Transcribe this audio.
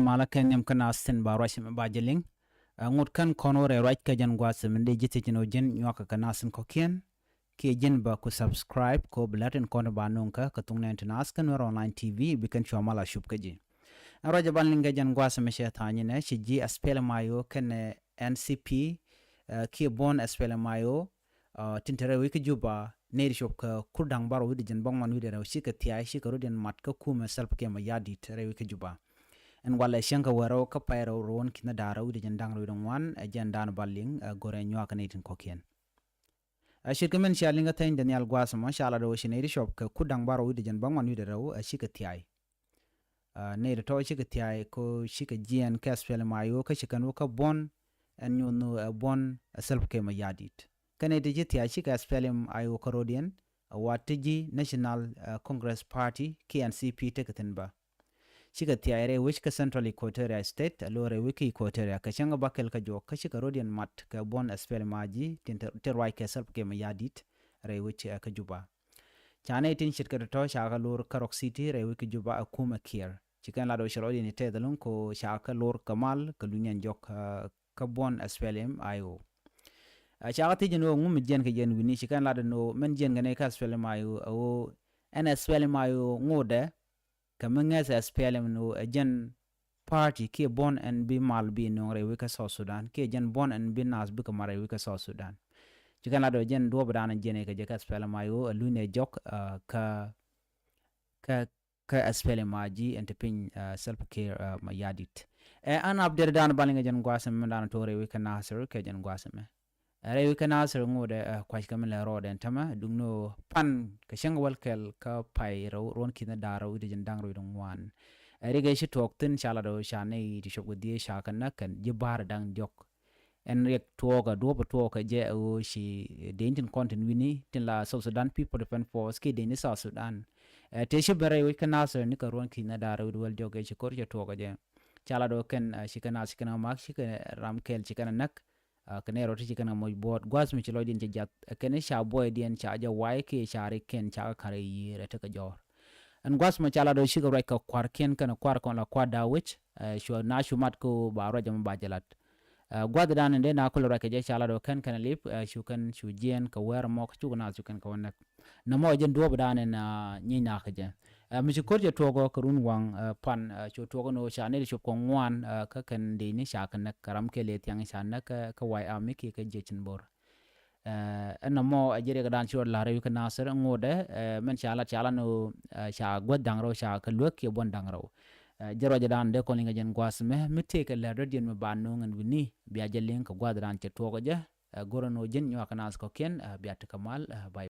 malaken yam kana asten ba rashim ba jeling ngut kan konore right ka jan gwasem inde jiti jino jin nyoka kana asen kokien ke jin ba ku subscribe ko blaten kono ba nonka ka tungna internas kan online tv bikan chomala shub kaji araja ban linga jan gwasem she tani ne ji aspele mayo kan ncp ke bon aspele mayo tintere wiki juba neri shop ka kurdang baro widi jan bangman widi raw shika tiya shika rodin mat ka kuma self ke ma yadi tere wiki juba en wala shanka waro ka payro ron kina dara widi jan dang rodin wan jan dan balling gore nywa kanitin kokien shika men shalinga tain daniel gwasama shala do shi neri shop ka kurdang baro widi jan bangman widi raw shika tiya neri to shika tiya ko shika jian ka spell mayo ka shika no ka bon en no bon self ke ma yadit kane de jiti achi ka spelling ayo Carodian watiji National Congress Party KNCP tekatenba chika tiare which ka Central Equatoria State alore wiki Equatoria ka changa bakel ka jo ka chika Carodian mat ka bon spelling maji terwai ka self ke mayadit re which ka juba chane tin shirka to shaka lor Karok City re wiki juba akuma kier chika la do shirodi ni tedalun ko shaka lor Kamal ka lunyan jok ka bon spelling ayo chagati jeno ngum jen ke jen wini chikan la no men jen ngane ka spele mayo o en spele mayo ngode ka menges spele no jen party ke bon en bi mal bi no re wika South Sudan ke jen bon en bi nas bi kamare wika South Sudan chikan la do jen do badana jen ke je ka spele mayo lune jok ka spele maji entepin self care ma yadit an update dan balinga jen gwasem dan to re wika nasir ke jen gwasem rewi kana sir ngode kwash kamela roden tama dungno pan ka shangwal kel ka pai ron kina daro de jandang ro dong wan rege shi toktin chala do shane di shop di shakana kan jibar dang jok en rek toga do ba toka je o shi dentin content wini tin la South Sudan People Defense Force ke deni South Sudan te shi bare wi kana sir ni ka ron kina daro do wal joge shi kor je toga je chala do ken shi kana mak shi ram kel shi kana nak kene roti kana moy bot gwas mi chilo din jat kene sha boy din cha ja wai ke shari ken cha kare yire te ka jor an gwas ma chala do shiga rek ka kwar ken kana kwar kon la kwada wich sho na shumat ko baro jam bajalat gwad dan inde na ko rek je chala do kan kana lip shu kan shu jien ka wer mo ka na shu kan ka wonak na mo jen do dan na nyi na ka je mi ko je togo karun wang pan shu togo no sha ne shu ko ngwan ka kan de ni sha kan karam ke le tyang sha na ka wai ami ke ka je chin bor na mo ajere ga dan shu la re ka na ser ngode men chala no sha gwad dang ro sha ka luk ke bon dang ro jero dan de ko linga jen gwas me mi te ka la rodien me ban no ngan wini biya jelen ka gwad dan che togo je goro no jen nyo ka nas ko ken biya ta kamal